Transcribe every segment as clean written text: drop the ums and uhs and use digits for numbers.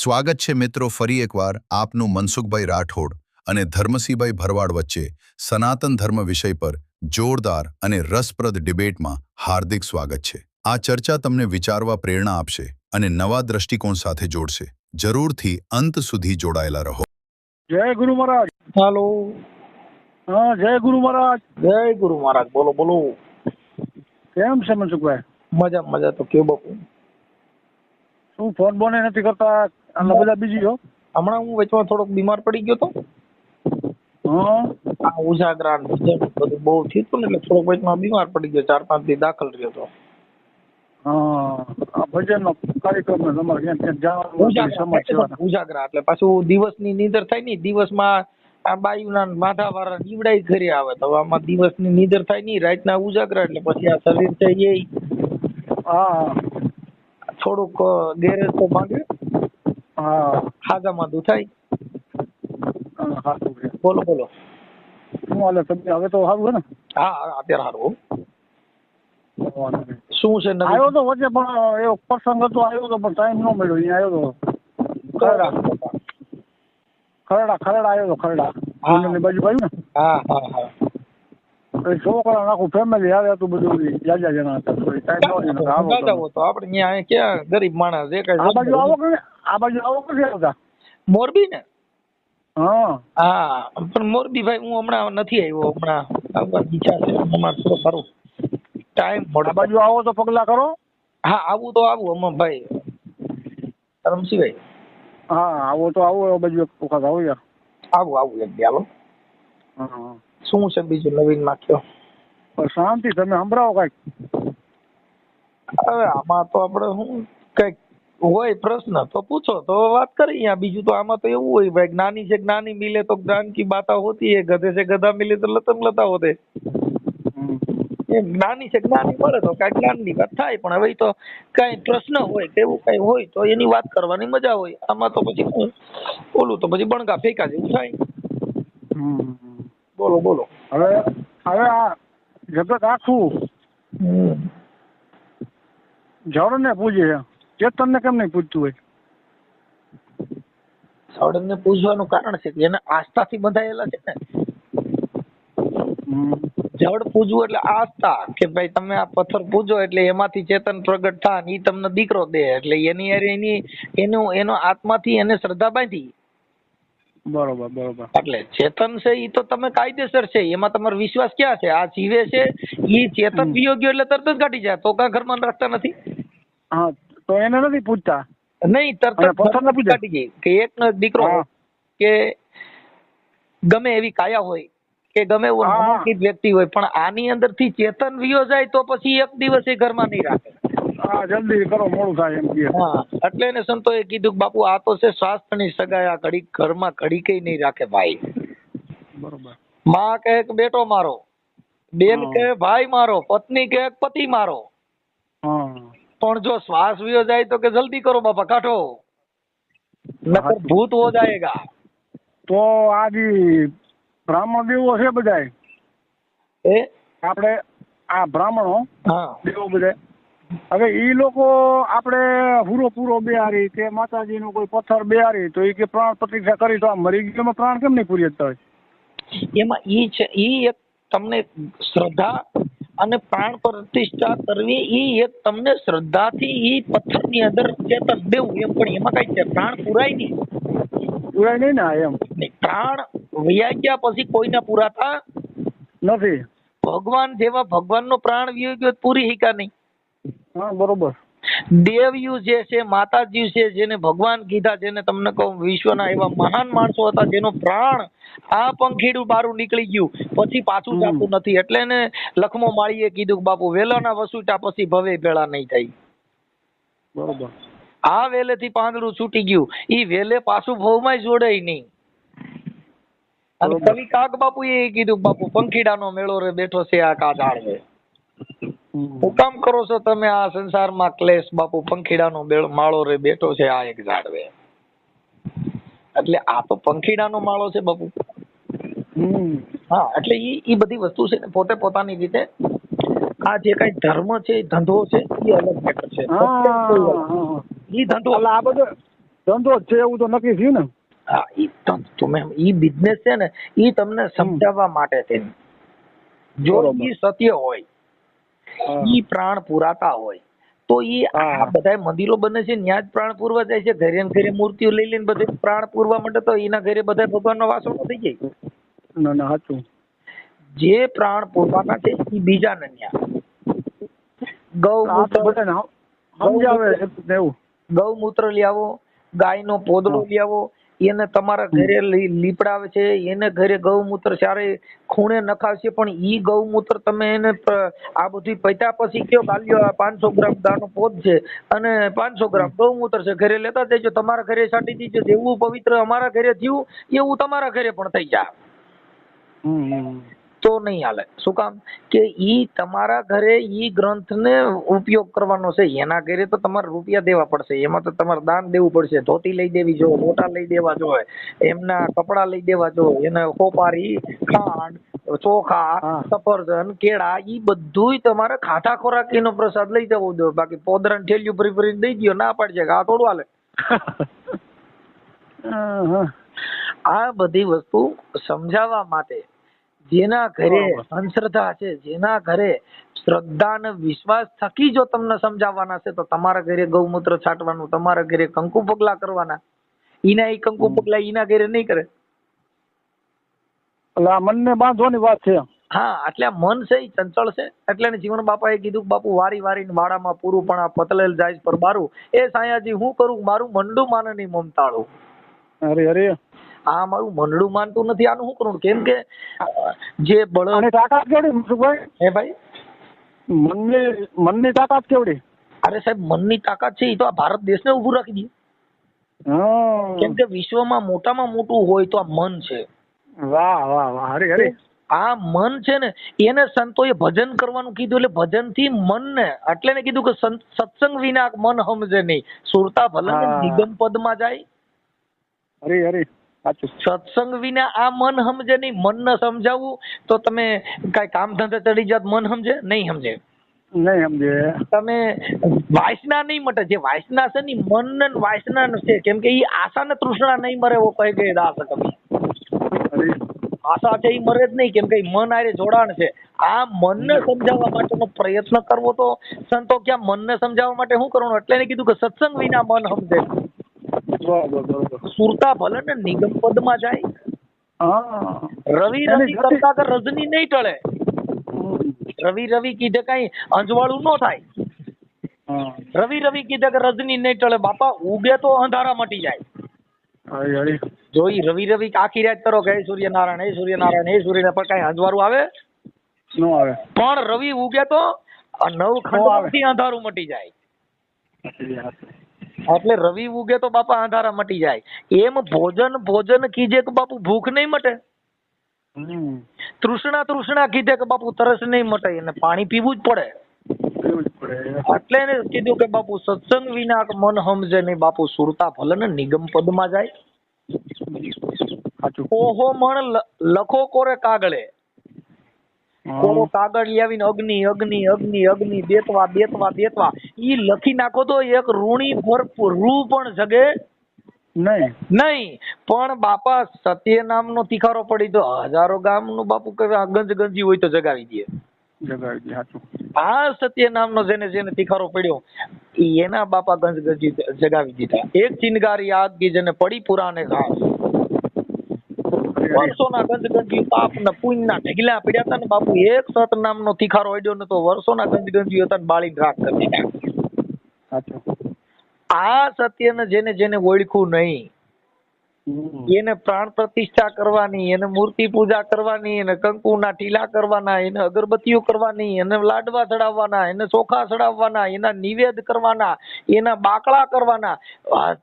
સ્વાગત છે મિત્રો ફરી એકવાર આપનું મનસુખભાઈ રાઠોડ અને ધર્મસિંહભાઈ ભરવાડ વચ્ચે સનાતન ધર્મ વિષય પર જોરદાર અને રસપ્રદ ડિબેટમાં હાર્દિક સ્વાગત છે। આ ચર્ચા તમને વિચારવા પ્રેરણા આપશે અને નવા દ્રષ્ટિકોણ સાથે જોડશે। જરૂરથી અંત સુધી જોડાયેલા રહો। જય ગુરુ મહારાજ। હાલો, હા, જય ગુરુ મહારાજ। જય ગુરુ મહારાજ। બોલો બોલો। કેમ છે મનસુખભાઈ? મજા મજા તો કયો બાપુ। શું ફોન બોને નથી કરતા અને બધા બીજી હો? હમણાં હું વચમાં થોડોક બીમાર પડી ગયો તો। હા, આ ઉજાગરા ને ભજન બધું બહુ થયું હતું ને એટલે થોડોક વચમાં બીમાર પડી ગયો, 4-5 દી દાખલ રહ્યો તો। હા, આ ભજનનો કાર્યક્રમ ને તમારે ક્યાંક ક્યાંક જવાનું સમાજ સેવાના ઉજાગરા એટલે પાછું દિવસની નીંદર થાય નહીં। દિવસમાં આ બાયુના માથા વાળા નીવડાઈ ઘરે આવે તો આમાં દિવસની નીંદર થાય નહીં, રાતના ઉજાગરા એટલે પછી આ શરીર છે એ હા થોડુંક ગેરેજ તો માંગે, હા હાજામાં દુખાય। હા, સારું છે। બોલો બોલો। શું હાલે તમને? હવે તો સારું છે ને? હા હા, અત્યારે સારું। વાંધો નહીં। શું છે નવીન? આવ્યો તો વચ્ચે પણ એવો પ્રસંગ હતો, આવ્યો તો પણ ટાઈમ ન મળ્યો। અહીંયા આવ્યો તો ખરડા આવ્યો તો ખરડા ની બાજુ આવ્યું ને? હા હા હા। છોકરા આખું ફેમિલી આવે હતું, બધું જાજા જણા હતા। ટાઈમ ન આવો જાવ તો આપણે અહીંયા ક્યાં ગરીબ માણસ જે કઈ આ બાજુ આવો કે આ બાજુ આવો કે આવતા? મોરબી ને? હા હા, પણ મોરબી ભાઈ હું હમણાં નથી આવ્યો, હમણાં આવવાની ઈચ્છા છે અમારે થોડો સારું ટાઈમ મળે। આ બાજુ આવો તો પગલા કરો। હા, આવું તો આવું અમાર ભાઈ રમશીભાઈ। હા, આવો તો આવો, આ બાજુ એક વખત આવો યાર। આવું એક દી હાલો। હા, શું છે બીજું નવીન માં કયો? શાંતિ, તમે સંભળાવો કઈક। હવે આમાં તો આપણે શું કઈક હોય પ્રશ્ન તો પૂછો તો વાત કરીએ। બીજું તો આમાં તો એવું હોય ભાઈ, જ્ઞાની છે જ્ઞાની મિલે તો જ્ઞાન की बात होती है, गधे से गधा मिले तो लतम लता होते। જ્ઞાની છે જ્ઞાની મળે તો કઈ જ્ઞાન ની વાત થાય, પણ હવે તો કઈ પ્રશ્ન હોય કે એવું કઈ હોય તો એની વાત કરવાની મજા હોય। આમાં તો પછી ઓલું તો પછી બણગા ફેંકા જેવું થાય। બોલો બોલો। હવે આ જગત આખું જળ ને પૂજે છે, ચેતન ને કેમ નહીં પૂજતું હોય? સળંગ ને પૂજવાનું કારણ છે કે એને આસ્થાથી બંધાયેલા છે ને। જળ પૂજવું એટલે આસ્થા, કે ભાઈ તમે આ પથ્થર પૂજો એટલે એમાંથી ચેતન પ્રગટ થાય, ઈ તમને દીકરો દે એટલે એનો આત્માથી એને શ્રદ્ધા બાંધી। બરોબર બરોબર। એટલે ચેતન છે ઈ તો તમે કાયદેસર છે, એમાં તમારો વિશ્વાસ ક્યાં છે? આ જીવે છે ઈ ચેતન વિયો ગયો એટલે તરત જ કાઢી જાય, તો કાં ઘરમાં રાખતા નથી? હા, તો એને નથી પૂછતા નહીં, તરત જ પથ્થર નથી કાઢી જાય કે એકનો એક દીકરો કે ગમે એવી કાયા હોય કે ગમે એવો નામાંકિત વ્યક્તિ હોય, પણ આની અંદર થી ચેતન વિયો જાય તો પછી એક દિવસ એ ઘરમાં નહીં રાખે। હા, જલ્દી કરો, મોડું થાય એમ કે। હા, એટલે એને સંતોએ કીધું કે બાપુ આ તો છે સ્વાસ્થ્યની સગાઈ, આ ઘડી ઘરમાં ઘડી કઈ નહીં રાખે ભાઈ। બરોબર। માં કહે કે બેટો મારો, બેન કહે ભાઈ મારો, પત્ની કહે પતિ મારો, પણ જો શ્વાસ વિયો જાય તો કે જલ્દી કરો બાપા કાઢો, નકર ભૂત હો જાયેગા। તો આ જે બ્રાહ્મણ દેવો છે બધાય, એ આપણે આ બ્રાહ્મણો દેવો બધા, હવે ઈ લોકો આપણે પૂરો બેહારી કે માતાજી નું કોઈ પથ્થર બેહારી તો એ કે પ્રાણ પ્રતિષ્ઠા કરી તો આ મરી ગયો પ્રાણ કેમ નહીં પૂરી જતા હોય? એમાં ઈ છે, ઈ એક તમને શ્રદ્ધા અને પ્રાણ પ્રતિષ્ઠા કરવી, ઈ એક તમને શ્રદ્ધાથી ઈ પથ્થરની અંદર ચેતન દેવું એમ, પણ એમાં કઈ છે પ્રાણ પુરાય નહીં ને એમ? પ્રાણ વયા ગયા પછી કોઈના પુરાતા નથી। ભગવાન જેવા ભગવાનનો પ્રાણ વયો ગયો પૂરી હિકા નહીં। હા, બરોબર। દેવયુ જે છે, માતાજી છે, જેને ભગવાન કીધા, જેને તમને કહું વિશ્વના એવા મહાન માણસો હતા જેનો પ્રાણ આ પંખીડું બારું નીકળી ગયું પછી પાછું જાતું નથી, એટલે એને લખમો માળીએ કીધું કે બાપુ વેલાના વસુટા પછી ભવે ભેળા નહીં થાય। બરોબર। આ વેલેથી પાંદડું છૂટી ગયું, ઈ વેલે પાછું ભવમાં જોડાય નહીં। અને કવિ કાગ બાપુ એ કીધું બાપુ પંખીડાનો મેળો રે બેઠો છે આ કા ઝાડવે, હું કામ કરો છો તમે આ સંસારમાં ક્લેશ, બાપુ પંખીડાનો માળો રે બેઠો છે આ એક ઝાડવે। એટલે આ તો પંખીડાનો માળો છે બાપુ। હા, એટલે ઈ બધી વસ્તુ છે ને પોતે પોતાની રીતે આ જે કઈ ધર્મ છે, ધંધો છે, એ અલગ મેટર છે। ઈ ધંધો આ બધો ધંધો જ છે એવું તો નક્કી થયું ને. હા, ઈ બિઝનેસ છે ને, ઈ તમને સમજાવવા માટે છે. જો બરોબર. ઈ સત્ય હોય, હા. ઈ પ્રાણ પુરાતા હોય, તો ઈ આ બધા મંદિરો બને છે ત્યાં જ પ્રાણ પૂરવા જાય છે. ઘરે ને ઘરે મૂર્તિઓ લઈ લઈને બધે પ્રાણ પૂરવા માટે તો એના ઘરે બધા ભગવાનનો વાસો ન થઈ જાય. ના ના સાચું. જે પ્રાણ પૂરવાના છે ઈ બીજાને ન્યા. આ તો બધાને સમજાવે છે એવું. ગૌમૂત્ર લઈ આવો, ગાયનો પોદળો લઈ આવો, એને તમારા ઘરે લીપડાવે છે, એને ઘરે ગૌમૂત્ર ચારે ખૂણે નખાવશે, પણ ઈ ગૌમૂત્ર તમે એને આ બધી પૈતા પછી કયો ગાલ્યો 500 ગ્રામ દાનો પોત છે અને 500 ગ્રામ ગૌમૂત્ર છે, ઘરે લેતા જજો, તમારા ઘરે છાંટી દીજો. જેવું પવિત્ર અમારા ઘરે થયું એવું તમારા ઘરે પણ થઈ જાય. તો નહીં હાલે. શું કામ? કે ઈ તમારા ઘરે ઈ ગ્રંથને ઉપયોગ કરવાનો છે. એના ઘરે તો તમારે રૂપિયા દેવા પડશે, એમાં તો તમારે દાન દેવું પડશે. ધોતી લઈ દેવી જો, મોટા લઈ દેવા જોઈએ, એમના કપડા લઈ દેવા જોઈએ, એને કોપારી, ખાંડ, ચોખા, સફરજન, કેળા, ઈ બધુંય તમારે ખાધા ખોરાકીનો પ્રસાદ લઈ જવો જોઈએ. બાકી પોદરાની થેલીઓ ભરી ભરીને દઈ દો, ના પાડશે કે આ થોડું હાલે. આ બધી વસ્તુ સમજાવવા માટે જેના ઘરે અંધશ્રદ્ધા છે, જેના ઘરે શ્રદ્ધા અને વિશ્વાસ થકી જો તમને સમજાવવાના છે, તો તમારા ઘરે ગૌમૂત્ર છાંટવાનું, તમારા ઘરે કંકુ પગલા કરવાના. ઈના ઈ કંકુ પગલા ઈના ઘરે નહીં કરે. એટલે આ મનને બાંધવાની વાત છે. હા, એટલે આ મન છે ઈ ચંચળ છે. એટલે જીવન બાપાએ કીધું, બાપુ વારી વારીને વાડામાં પૂરું પણ આ પતલેલ જાય પર બારું, એ સાયાજી હું કરું, મારું મંડું માનની મમતાળું. અરે અરે, આ મારું મંડળું માનતું નથી, આનું શું કરું? કેમ કે જે બળ તાકાત કેવડી મનસુખભાઈ? હે ભાઈ, મનની તાકાત કેવડી? અરે સાહેબ, મનની તાકાત છે એ તો આ ભારત દેશને ઉભું રાખી દે. કેમ કે વિશ્વમાં મોટામાં મોટું હોય તો આ મન છે. વાહ વાહ વાહ, હરે હરે. આ મન છે ને, એને સંતોએ ભજન કરવાનું કીધું, એટલે ભજન થી મનને, એટલે ને કીધું કે સત્સંગ વિના મન સમજે નહીં. સુરતા ભલે નિગમ પદમાં જાય. હરે હરે, સત્સંગ વિના આ મન સમજે નહીં. મનને સમજાવવું તો તમે કઈ કામ ધંધે ચડી જાત, મન સમજે નહીં? સમજે નહીં સમજે. તમે વાસના નહીં મટે. જે વાસના છે ને મન ને વાસના છે. કેમ કે ઈ આશા ને તૃષ્ણા નહીં મરે. એવો કહે કે દાસ કવિ, આશા છે ઈ મરે જ નહીં. કેમ કે મન આરે જોડાણ છે. આ મનને સમજાવવા માટેનો પ્રયત્ન કરવો, તો સંતો ક્યાં મનને સમજાવવા માટે શું કરવાનું? એટલે એને કીધું કે સત્સંગ વિના મન સમજે. સુરતા ભલે ને નિગમ પદમાં જાય. રવિ રવિ કરતા કે રજની નહીં ટળે. રવિ રવિ કીધે કઈ અંજવાળું ન થાય. રવિ રવિ કીધે કે રજની નહીં ટળે. બાપા ઉગે તો અંધારા મટી જાય. જો ઈ રવિ રવિ આખી રાત કરો કે હે સૂર્યનારાયણ, હે સૂર્યનારાયણ, હે સૂર્યનારાયણ, પર કઈ અંજવાળું આવે ન આવે. પણ રવિ ઉગે તો 9 ખંડથી અંધારું મટી જાય. એટલે રવિ ઉગે તો બાપા અંધારા મટી જાય. એમ ભોજન ભોજન કીજે કે બાપુ ભૂખ નહીં મટે. તૃષ્ણા તૃષ્ણા કીધે કે બાપુ તરસ નહીં મટે. એને પાણી પીવું જ પડે. એટલે એને કીધું કે બાપુ સત્સંગ વિના મન સમજે નહીં. બાપુ સુરતા ભલે ને નિગમ પદમાં જાય. ઓહો મણ લખો કોરે કાગળે. કોરો કાગળ લાવીને અગ્નિ અગ્નિ અગ્નિ અગ્નિ દેતવા દેતવા દેતવા ઈ લખી નાખો તો એક ઋણી ભરપૂર રૂ પણ જગે નહીં. પણ બાપા સત્ય નામનો તિખારો પડી તો હજારો ગામનું બાપુ કે ગંજ ગંજી હોય તો જગાવી દે. આ સત્ય નામનો જેને જેને તિખારો પડ્યો એના બાપા ગંજ ગંજી જગાવી દીધા. એક ચિનગારી આગ કી જેને પડી પુરાને ઘાસ. વર્ષોના ગંજગંજી પાપ ને પુણ્ય ના ઢગલા પડ્યા હતા ને બાપુ. એક સત નામનો તિખારો અડ્યો ને તો વર્ષોના ગંજગંજી હતા ને બાળી રાખ કરી દીધા. આ સત્યને જેને જેને ઓળખ્યું નહીં, એને પ્રાણ પ્રતિષ્ઠા કરવાની, એને મૂર્તિ પૂજા કરવાની, એને કંકુના ટીલા કરવાના, એને અગરબત્તીઓ કરવાની, એને લાડવા ચડાવવાના, એને ચોખા ચડાવવાના, એના નિવેદ કરવાના, એના બાકડા કરવાના,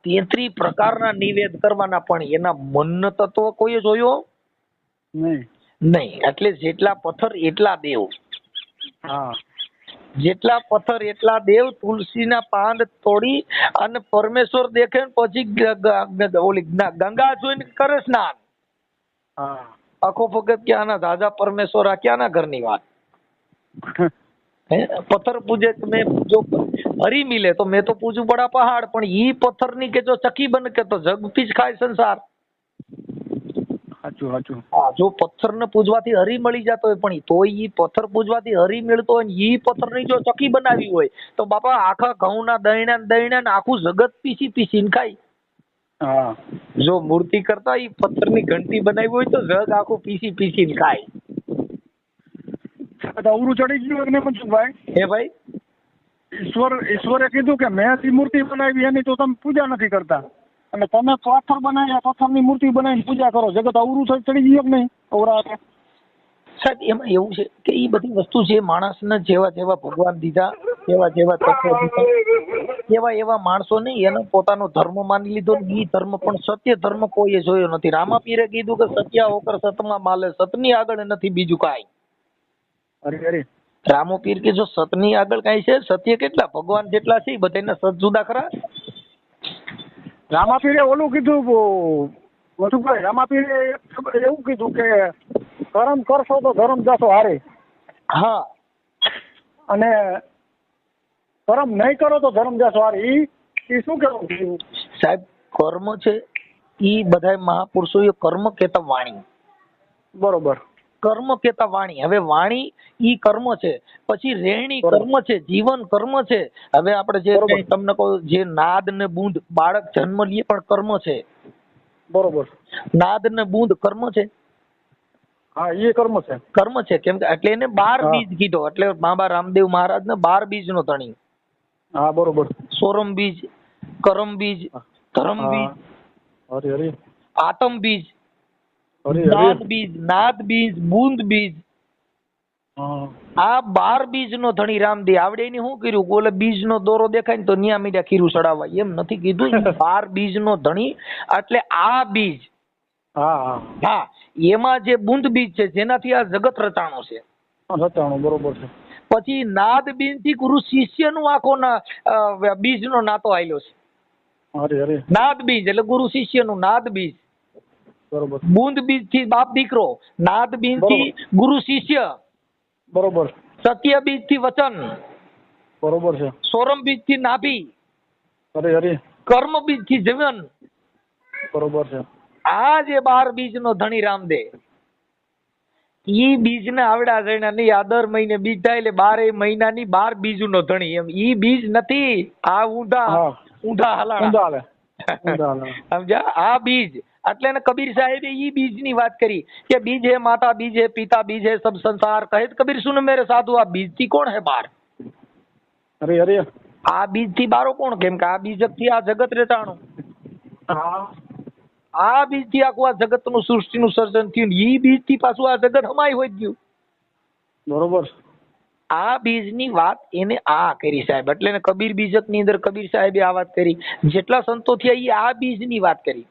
33 પ્રકારના નિવેદ કરવાના. પણ એના મન તત્વ કોઈ જોયો નહીં. એટલે જેટલા પથ્થર એટલા દેવ. જેટલા પથ્થર એટલા દેવ. તુલસીના પાન તોડી અને પરમેશ્વર દેખે પછી ઓલી ગંગા જોઈને કરે સ્નાન. આખો ફગત ક્યાંના દાદા પરમેશ્વર, આ ક્યાંના ઘરની વાત. પથ્થર પૂજે તો મેં જો હરી મિલે તો મેં તો પૂજું બડા પહાડ, પણ ઈ પથ્થર ની કે જો ચકી બન કે તો જગ પીછ ખાય સંસાર. સાચું સાચું. હા, જો પથ્થર ને પૂજવાથી હરી મળી જતો હોય, પણ તોય ઈ પથ્થર પૂજવાથી હરી મળતો હોય, ઈ પથ્થર ની જો ચકી બનાવી હોય તો બાપા આખા ઘઉંના દહીણા ને આખું જગત પીસીને ખાય. હા, જો મૂર્તિ કરતા ઈ પથ્થર ની ઘંટી બનાવી હોય તો જગ આખું પીસીને ખાય. અવરું ચડી ગયું ને મનસુખભાઈ. હે ભાઈ, ઈશ્વરે કીધું કે મેં જે મૂર્તિ બનાવી એની તો તમે પૂજા નથી કરતા, અને તમે પથ્થર બનાવ્યા, પથ્થરની મૂર્તિ બનાવીને પૂજા કરો. જગત અવરું ચડી ગયું કે નહીં? અવરા સાહેબ એમાં એવું છે કે એ બધી વસ્તુ છે માણસને જેવા ભગવાન દીધા, જેવા તત્વો દીધા, એવા માણસો નહીં એને પોતાનો ધર્મ માની લીધો. ઈ ધર્મ પણ સત્ય ધર્મ કોઈએ જોયો નથી. રામાપીરે કીધું કે સત્યા હોકર સતમાં માલે, સતની આગળ નથી બીજું કાંઈ. અરે રામોપીર કે જો સતની આગળ કાંઈ છે? સત્ય કેટલા ભગવાન જેટલા છે બધાને સત જુદા ખરા. રામાપીરે ઓલું કીધું મનસુખભાઈ, રામાપીરે એવું કીધું કે કર્મ કરશો તો ધર્મ જશો હારે. હા, અને કર્મ નહીં કરો તો ધર્મ જશો હારે. ઈ શું કેવું સાહેબ? કર્મ છે ઈ બધા મહાપુરુષોએ કર્મ કેતા વાણી. બરોબર. કર્મ કેતા વાણી. હવે વાણી ઈ કર્મ છે, પછી રેણી કર્મ છે, જીવન કર્મ છે. હવે આપણે જે તમને કહું, જે નાદ ને બૂંદ બાળક જન્મ લે પણ કર્મ છે. બરોબર. નાદ ને બૂંદ કર્મ છે. હા, એ કર્મ છે. કર્મ છે. કેમ કે એટલે એને 12 બીજ કીધો. એટલે બાબા રામદેવ મહારાજ ને 12 બીજ નો ધણી. હા, બરોબર. સોરમ બીજ, કરમ બીજ, ધર્મ બીજ, હરી આતમ બીજ, નાદ બીજ, નાદ બીજ, બૂંદ બીજ. આ 12 બીજ નો ધણી રામદેવ. આવડે એની શું કર્યું? ઓલે બીજ નો દોરો દેખાય ને તો ન્યા મીડા ખીરું ચડાવવા. એમ નથી કીધું. 12 બીજ નો ધણી એટલે આ બીજ. હા, એમાં જે બુંદ બીજ છે જેનાથી આ જગત રચાણો છે. રચાણો, બરોબર છે. પછી નાદ બીજ થી ગુરુ શિષ્ય નું આખો બીજ નો નાતો આવેલો છે. નાદ બીજ એટલે ગુરુ શિષ્ય નું નાદ બીજ. બરોબર. બુંદ બીજ થી બાપ દીકરો, નાદ બીજ થી ગુરુ શિષ્ય. બરોબર. સત્ય બીજ થી વચન. બરોબર છે. સોરમ બીજ થી નાભી. કર્મ બીજ થી જીવન. બરોબર છે. આ જે 12 બીજ નો ધણી રામદેવ, ઈ બીજ ને આવડા જણા નહીં. આ દર મહિને બીજ થાય એટલે 12 મહિનાની 12 બીજ નો ધણી. એમ ઈ બીજ નથી. આ ઊંધા હલાણા. સમજ્યા? આ બીજ એટલે ને કબીર સાહેબે ઈ બીજ ની વાત કરી કે બીજ હે માતા, બીજ હે પિતા, બીજ હે સબ સંસાર. કહે કબીર સુન મેરે સાધુ, આ બીજ થી કોણ હે બાર? આ બીજ થી બારો કોણ? કેમ કે આ બીજ થી આ જગત રચાણું. આ બીજ થી આખું આ જગત નું સૃષ્ટિ નું સર્જન થયું. ઈ બીજ થી પાછું આ જગત હમાય હોય ગયું. બરોબર. આ બીજ ની વાત એને આ કરી સાહેબ. એટલે ને કબીર બીજક ની અંદર કબીર સાહેબે આ વાત કરી. જેટલા સંતો થયા એ આ બીજ ની વાત કરી.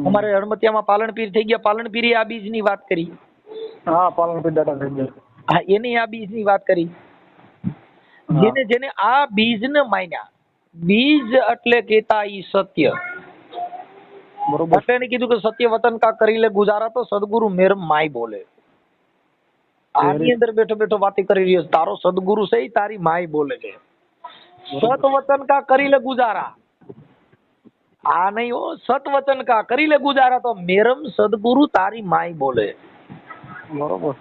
અમારે હડમતિયામાં પાલનપીર થઈ ગયા, પાલનપીરે આ બીજ ની વાત કરી. હા, પાલનપીર દાદા થઈ ગયા. હા, એને આ બીજ ની વાત કરી. જેને આ બીજ ને માન્યા. બીજ એટલે કેતા ઈ સત્ય. બરોબર. એટલે એને કીધું કે સત્ય વતન કા કરી લે ગુજારા તો સદગુરુ મેર માય બોલે. આની અંદર બેઠો બેઠો વાતી કરી રહ્યો. તારો સદગુરુ છે તારી માય બોલે છે. સત વતન કા કરી લે ગુજારા. આ નહીં હો, સત વચન કા કરી લે ગુજારા તો મેરમ સદગુરુ તારી માય બોલે. બરોબર.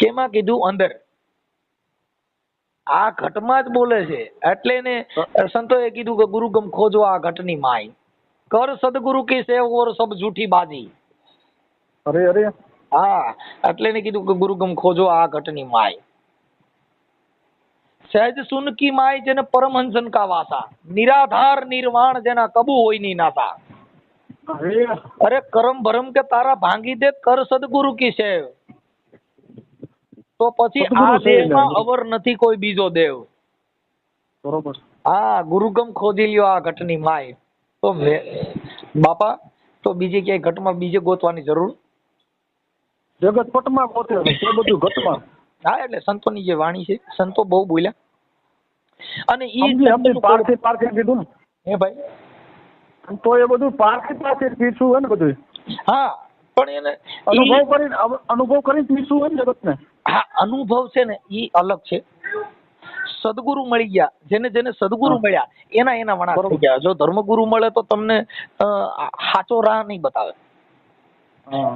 કેમાં કીધું? અંદર આ ઘટમાં જ બોલે છે. એટલે એને સંતોએ કીધું કે ગુરુ ગમ ખોજો આ ઘટની માય, કર સદગુરુ કી સેવ ઓર સબ જૂઠી બાજી. હા, એટલે એને કીધું કે ગુરુ ગમ ખોજો આ ઘટની માય. સહેજ સુન કી માય જેને પરમહંસન કા વાસા, નિરાધાર નિર્વાણ જેના કબુ હોય ની નાતા. અરે કરમ ભરમ કે તારા ભાંગી દે, કર સદગુરુ કી સેવ. તો પછી આ દેહમાં અવર નથી કોઈ બીજો દેવ. બરોબર. હા, ગુરુગમ ખોદી લ્યો આ ઘટની માય. તો બાપા તો બીજે ક્યાંય ઘટમાં બીજે ગોતવાની જરૂર. જગત પટમાં ગોતે છે બધું ઘટમાં. હા, એટલે સંતોની જે વાણી છે, સંતો બહુ બોલ્યા. અને ઈ પારખી કીધું ને. હે ભાઈ, તો એ બધું પારખી પીછું હોય ને બધું. હા, પણ એને અનુભવ કરીને પીછું હોય ને જગત ને. હા, અનુભવ છે ને ઈ અલગ છે. સદગુરુ મળી ગયા, જેને જેને સદગુરુ મળ્યા એના વણા થઈ ગયા. જો ધર્મગુરુ મળે તો તમને સાચો રાહ નહીં બતાવે.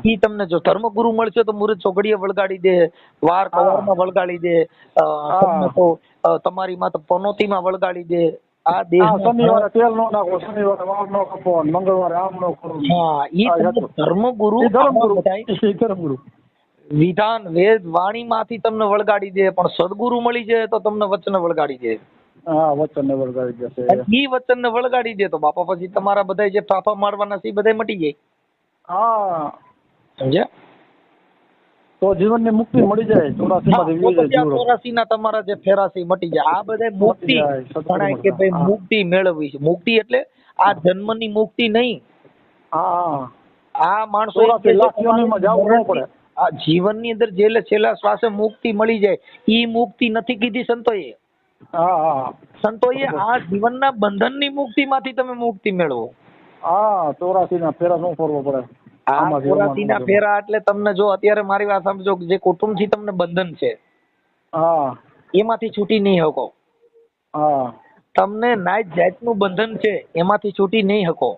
ઈ તમને જો ધર્મગુરુ મળશે તો મુહૂર્ત ચોઘડીએ વળગાડી દે, વાર કવારમાં વળગાડી દે, તમને તો તમારી માથે પનોતીમાં વળગાડી દે. આ દેહ શનિવારે તેલ નો નાખો, શનિવારે વાળ નો કાપો, મંગળવારે આમ નો કરો. હા, ઈ ધર્મગુરુ વિધાન વેદ વાણી માંથી તમને વળગાડી દે, પણ સદગુરુ મળી જાય તો તમને વચન વળગાડી દે. હા, વચન ને વળગાડી દેશે. ઈ વચન ને વળગાડી દે તો બાપા પછી તમારા બધા જે ફાફા મારવાના છે એ બધા મટી જાય. હા, સમજ્યા? તો જીવન ની મુક્તિ મળી જાય. 84 ના તમારા જે ફેરાસી મટી જાય. આ બધા મુક્તિ ગણાય કે ભાઈ મુક્તિ મેળવવી છે. મુક્તિ એટલે આ જન્મ ની મુક્તિ નહીં. હા, આ માણસો આ જીવન ની અંદર જે છેલ્લા શ્વાસે મુક્તિ મળી જાય ઈ મુક્તિ નથી કીધી સંતોએ. સંતોએ આ જીવનના બંધનની મુક્તિ માંથી તમે મુક્તિ મેળવો. 84 ના ફેરા નો ફરવો પડે. આ 84 ના ફેરા એટલે તમને જો અત્યારે મારી વાત સમજો, જે કુટુંબ થી તમને બંધન છે એમાંથી છૂટી નહીં શકો. તમને નાઈટ જાતનું બંધન છે એમાંથી છૂટી નહીં શકો.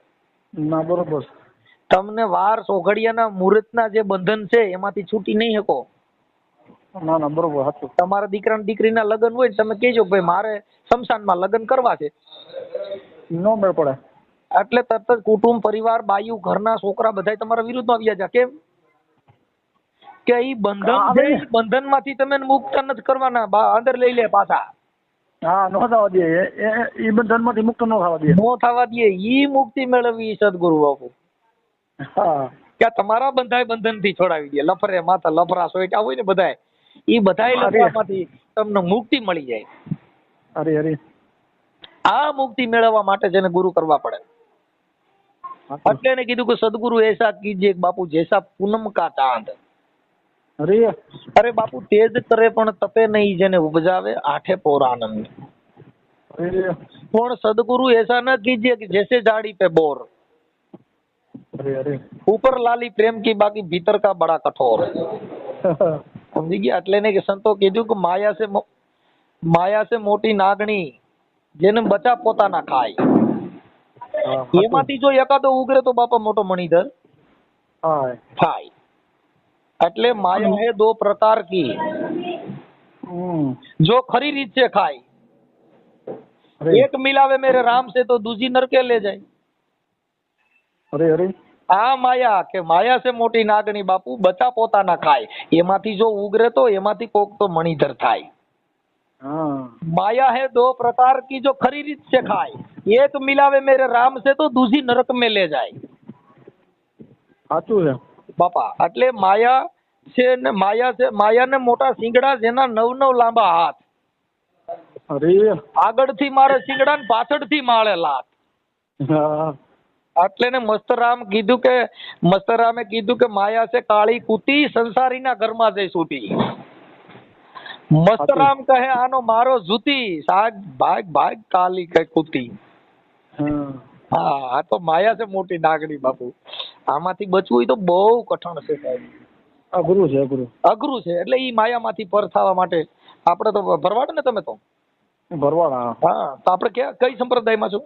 ના, બરોબર. તમને વાર સોઘડિયાના મુહૂર્તના જે બંધન છે એમાંથી છૂટી નહીં શકો. ના ના, બરોબર. તમારા દીકરા દીકરીના લગ્ન હોય તમે કહેજો ભાઈ મારે શમશાનમાં લગ્ન કરવા છે, નો મેળ પડે. એટલે તરત જ કુટુંબ પરિવાર બાયુ ઘરના છોકરા બધા તમારા વિરુદ્ધમાં આવી જાય. કેમ કે ઈ બંધન છે, બંધન માંથી તમે મુક્ત નથી કરવાના, અંદર લઈ લે પાછા. હા, નો થવા દે. એ બંધન માંથી મુક્ત નો થવા દે. નો થવા દે. ઈ મુક્તિ મેળવી સદગુરુ બાપુ. કે તમારા બંધાય બંધન થી છોડાવી દે. લફરે માથા લફરા સોઈટા હોય ને બધાય, ઈ બધાય લફરામાંથી તમને મુક્તિ મળી જાય. અરે અરે, આ મુક્તિ મેળવવા માટે જેને ગુરુ કરવા પડે. એટલે એને કીધું કે સદગુરુ એસા કીજે બાપુ જૈસા પૂનમ કા ચાંદ. અરે બાપુ તેજ કરે પણ તપે નહીં, જેને ઉપજાવે આઠે પોર આનંદ. પણ સદગુરુ એસા ન કીજે કે જैसे झाड़ी पे बोर, ऊपर लाली प्रेम की बाकी भीतर का बड़ा कठोर. સમજી ગયા? એટલે ને કે સંતો કીધું કે માયા સે મોટી નાગણી, જેને બચા પોતાના ખાય. એમાંથી જો એકાદો ઉગરે તો બાપા મોટો મણિધર થાય. એટલે માયા હે દો પ્રકાર કી, જો ખરી રીત से ખાય. એક મિલાવે મેરે રામ से तो दूसरी नरके ले जाए. અરે અરે, આ માયા કે માયા સે મોટી નાગણી બાપુ બચા પોતાના ખાય. એમાંથી જો ઉગરે તો એમાંથી કોક તો મણિધર થાય. माया है दो प्रकार की जो खरी रीत से खाए, एक मिलावे मेरे राम से तो दूसरी नरक में ले जाए. સાચું છે બાપા. એટલે માયા ને મોટા શિંગડા, જેના 9 લાંબા હાથ. આગળથી મારે શિંગડા ને પાછળથી માળે લાત. એટલે ને મસ્તરામે કીધું કે માયા છે કાળી કૂતી, સંસારીના ઘરમાં જઈ સૂટી. મસ્તરામ કહે આનો મારો જૂતી, સાગ ભાગ ભાગ કાલી કઈ કૂતી. હા, આ તો માયા છે મોટી નાગણી બાપુ. આમાંથી બચવું હોય તો બહુ કઠણ છે સાહેબ. અઘરું છે, અઘરું છે. એટલે ઈ માયામાંથી પર થવા માટે આપણે તો ભરવાડ ને, તમે તો ભરવાડ. હા, તો આપણે કઈ સંપ્રદાયમાં છો?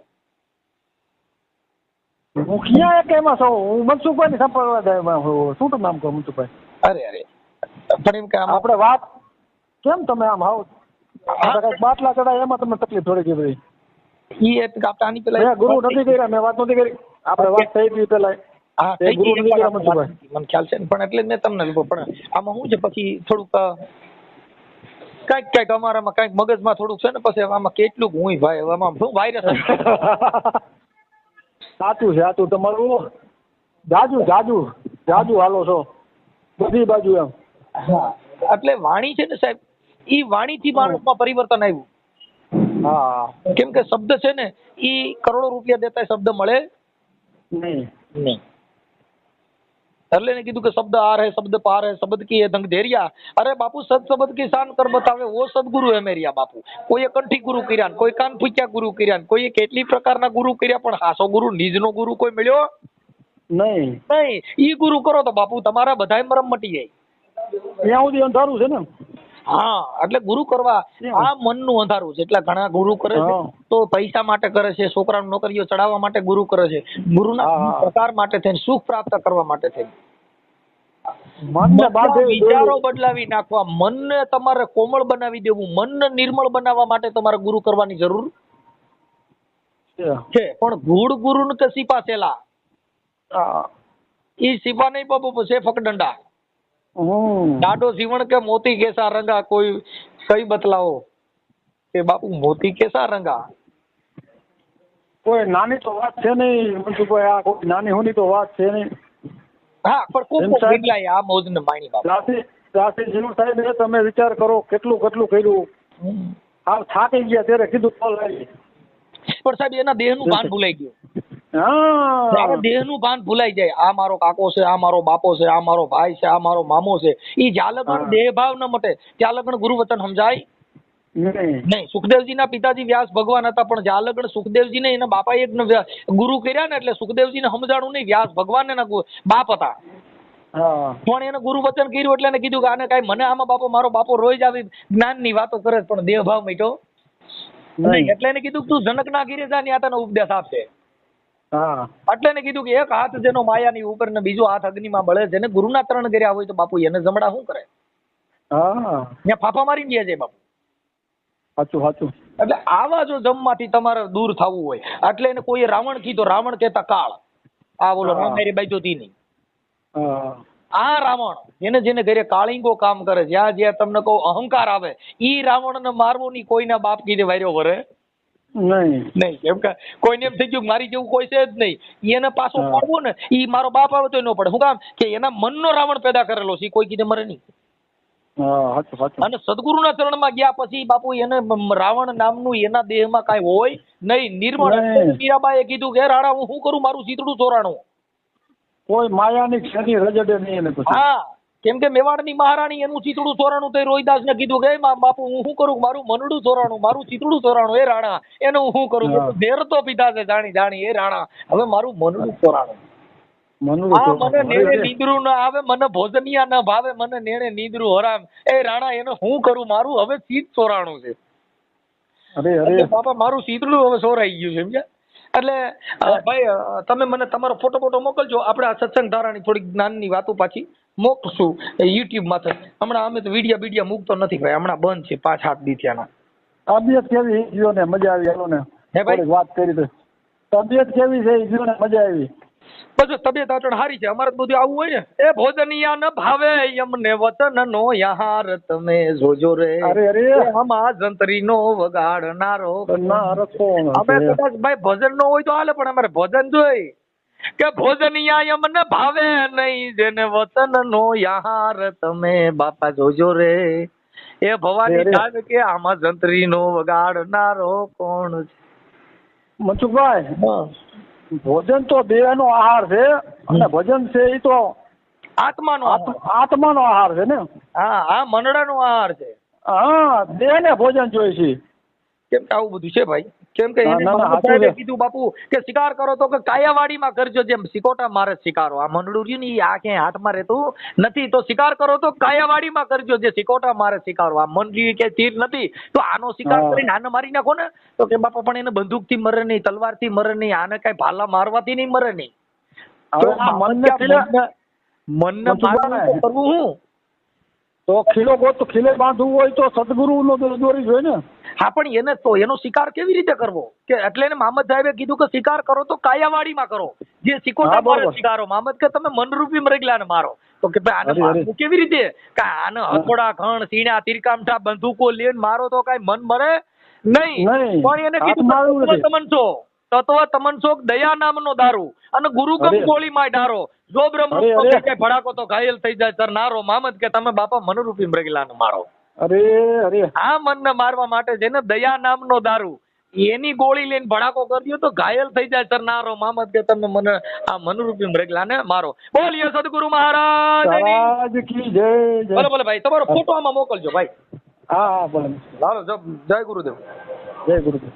હું ક્યાં એમાં છું? હું મનસુખભાઈ ની સંપ્રદાયમાં. શું નામ કહું મનસુખભાઈ? અરે પણ એમ કે આપણે વાત કેમ તમે આમ આવો કઈક બાટલા ચડાય એમાં તમને તકલીફ થોડી ગઈ બધી. ઈ એક આની પેલા ગુરુ નથી કર્યા, મેં વાત નથી કરી. આપણે વાત થઈ હતી પેલા. હા, ગુરુ નથી કર્યા મનસુખભાઈ, મને ખ્યાલ છે. પણ એટલે મેં તમને પણ આમાં શું છે, પછી થોડુંક કઈક અમારામાં કઈક મગજમાં થોડુંક છે ને, પછી આમાં કેટલું હું ભાઈ આમાં શું વાયરસ. સાચું છે, સાચું. તમારું જાજુ હાલો છો બધી બાજુ એમ. હા, એટલે વાણી છે ને સાહેબ, ઈ વાણીથી માણસમાં પરિવર્તન આવ્યું. હા, કેમ કે શબ્દ છે ને, ઈ કરોડો રૂપિયા દેતા શબ્દ મળે નહીં. એટલે ને કીધું કે શબ્દ આર है शब्द पार है शब्द की है धंधेरिया. अरे बापू सत शब्द की शान कर बतावे वो सदगुरु है मेरिया बापू. કોઈએ કંઠી ગુરુ કર્યા, કોઈ કાન ફૂક્યા ગુરુ કર્યા, કોઈએ કેટલી પ્રકારના ગુરુ કર્યા, પણ હાસો ગુરુ નિજનો ગુરુ કોઈ મળ્યો નહીં. ઈ ગુરુ કરો તો બાપુ તમારા બધાય મરમ મટી જાય. ત્યાં સુધી અંધારું છે ને. હા એટલે ગુરુ કરવા આ મનનું અંધારું છે. એટલે ઘણા ગુરુ કરે છે તો પૈસા માટે કરે છે, છોકરાને નોકરીઓ ચડાવવા માટે ગુરુ કરે છે, ગુરુના પ્રકાર માટે થઈને, સુખ પ્રાપ્ત કરવા માટે થઈને. વિચારો બદલાવી નાખવા, મનને તમારે કોમળ બનાવી દેવું, મનને નિર્મળ બનાવવા માટે તમારે ગુરુ કરવાની જરૂર છે. પણ ગુડ ગુરુ ને કે સિપા સેલા, ઈ સિપા નહીં બાપુ, છે ફકડંડા. દાડો જીવણ કે મોતી કેસા રંગા, કોઈ સહી બતલાવો કે બાપુ મોતી કેસા રંગા. કોઈ નાની તો વાત છે નહીં મનસુખભાઈ, આ કોઈ નાની હોની તો વાત છે નહીં. હા પણ કોક બદલાય આ મોજ ને માણી બાપુ. રાશિ જીવન સાહેબ તમે વિચાર કરો કેટલું કર્યું. હા થાકી ગયા ત્યારે કીધું કોલ આવી. પણ સાહેબ એના દેહનું ભાન ભૂલાઈ ગયું. દેહનું ભાન ભૂલાઈ જાય. આ મારો કાકો છે, આ મારો બાપો છે, આ મારો ભાઈ છે, આ મારો મામો છે. ઈ જ્યાં લગન દેહ ભાવ ન મટે ત્યાં લગન ગુરુ વચન સમજાય નહીં. સુખદેવજી ના પિતાજી વ્યાસ ભગવાન હતા, પણ જ્યાં લગન સુખદેવજી ને એના બાપા એક ગુરુ કર્યા ને એટલે સુખદેવજી ને સમજાણું નહીં, વ્યાસ ભગવાન એના બાપ હતા. પણ એને ગુરુ વચન કર્યું એટલે એને કીધું કે આને કઈ મને આમાં બાપો મારો બાપો રોજ આવી જ્ઞાન ની વાતો કરે પણ દેહ ભાવ મીઠો નહીં. એટલે એને કીધું તું જનક ના ઘીરે જા, ત્યાં તને ઉપદેશ આપશે. એટલે એને કીધું કે એક હાથ જેનો માયાની ઉપર ને બીજો હાથ અગ્નિમાં બળે, જેને ગુરુના ત્રણ કર્યા હોય તો બાપુ એને જમડા શું કરે? ત્યાં ફાફા મારીને ગયા છે બાપુ. સાચું. એટલે આવા જો જમમાંથી તમારે દૂર થવું હોય એટલે એને કોઈ રાવણ કીધો, રાવણ કહેતા કાળ, આ બોલો મારી બાજુ થી નહીં. આ રાવણ એને જેને ઘરે કાળીંગો કામ કરે, જ્યાં જ્યાં તમને કહું અહંકાર આવે, ઈ રાવણ ને મારવો નહીં. કોઈના બાપ કીધે વાર્યો વરે નહીં. કેમ કે કોઈને એમ થઈ ગયું મારી જેવું કોઈ છે જ નહીં, એને પાછો પડવો ને ઈ મારો બાપ આવે તો ન પડે. શું કામ કે એના મનનો રાવણ પેદા કરેલો છે, કોઈ કીધે મરે નહીં. અને સદગુરુના ચરણમાં ગયા પછી બાપુ એને રાવણ નામનું એના દેહમાં કઈ હોય નહીં, નિર્મળ. મીરાબાઈએ કીધું કે રાણા હું શું કરું, મારું ચીતડું ચોરાણું. કોઈ માયાની ક્ષતિ રજડે નહીં. હા કેમ કે મેવાડની મહારાણી એનું ચીતડું ચોરાણું તો રોહિદાસ ને કીધું કે બાપુ હું શું કરું, મારું મનડું ચોરાણું, મારું ચીતડું ચોરાણું. એ રાણા એનું હું શું કરું, ઝેર તો પીધા છે જાણી. એ રાણા હવે મારું મનડું ચોરાણું. મને નેણે નીંદરું ન આવે, મને ભોજનિયા ન ભાવે, મને નેણે નીંદરું હરામ. એ રાણા એને હું કરું, મારું હવે ચીત ચોરાણું છે. બાપા મારું ચીતડું હવે ચોરાઈ ગયું છે સમજ્યા. એટલે ભાઈ તમે મને તમારો ફોટો મોકલજો, આપણે આ સત્સંગ ધારાની થોડીક જ્ઞાનની વાતો પાછી મોકલશું યુટ્યુબ માંથી. હમણાં અમે તો વિડિયા મૂકતો નથી ભાઈ, હમણાં બંધ છે 5-8 દી ત્યાંના. તબિયત કેવી ગયો ને મજા આવી? હાલો ને હે ભાઈ વાત કરી તો તબિયત કેવી છે ગયો ને મજા આવી? બસ તબિયત અટણ સારી છે. અમારે બધું આવું હોય ને એ ભોજનિયા ન ભાવે યમને વતન નો યહાર તમે જોજો રે. અરે હમા જંતરી નો વગાડનારો અમે કદાચ ભાઈ ભજન નો હોય તો હાલે, પણ અમારે ભજન જોઈ કે ભોજનિયા યમને ભાવે નહીં, જેને વતન નો યહાર તમે બાપા જોજો રે. એ ભવાની જાગ કે આમાં જંતરી નો વગાડનારો કોણ છે? મનસુખભાઈ ભોજન તો દેહ નો આહાર છે અને ભજન છે એ તો આત્માનો આહાર છે ને. હા મનડાનો આહાર છે. હા દેહ ને ભોજન જોઈએ છે. કેમ કે આવું બધું છે ભાઈ. કેમ કે એને કીધું બાપુ કે શિકાર કરો તો કે કાયાવાડીમાં કરજો, જેમ સિકોટા મારે શિકારો. આ મનડું રહ્યું ને આ ક્યાંય હાથમાં રહેતું નથી, તો શિકાર કરો તો કાયાવાડીમાં કરજો, જે સિકોટા મારે શિકારો. આ મનડી કે તીર નથી તો આનો શિકાર કરીને આને મારી નાખો ને તો કે બાપા પણ એને બંદૂક થી મરે નહીં, તલવાર થી મરે નહીં, આને કઈ ભાલા મારવાથી નહીં મરે નહીં. મનને મારવું કરવું હું તો ખીલો ગોત ખીલે બાંધવું હોય તો સદગુરુ નો દોરી જોઈએ ને. હા પણ એને તો એનો શિકાર કેવી રીતે કરવો કે એટલે એને મામદ સાહેબે કીધું કે શિકાર કરો તો કાયાવાડીમાં કરો, જે સિકોટા મારે શિકારો. મામદ કે તમે મનરૂપી મરેગલાને મારો. તો કે ભાઈ આને મારવું કેવી રીતે? કે આને હથોડા ઘણ સીણા તીરકામઠા બંદૂકો લઈને મારો તો કઈ મન મરે નહીં. પણ એને કીધું તમનસો તત્વ તમનસો દયા નામનો દારૂ અને ગુરુગમ ગોળીમાં ડારો, જો બ્રહ્મ કઈ ભડાકો તો ઘાયલ થઈ જાય સર નારો. મામદ કે તમે બાપા મનરૂપી મરેગલાને મારો. અરે આ મનને મારવા માટે જેને દયા નામનો દારૂ એની ગોળી લઈને ભડાકો કર્યો તો ઘાયલ થઈ જાય સર નારો. મામદ કે તમે મને આ મનરૂપી મરેગલાને મારો. બોલીએ સદગુરુ મહારાજ કી જય. ભલે ભાઈ તમારો ફોટો આમાં મોકલજો ભાઈ. હા ભલે. હાલો જય ગુરુદેવ. જય ગુરુદેવ.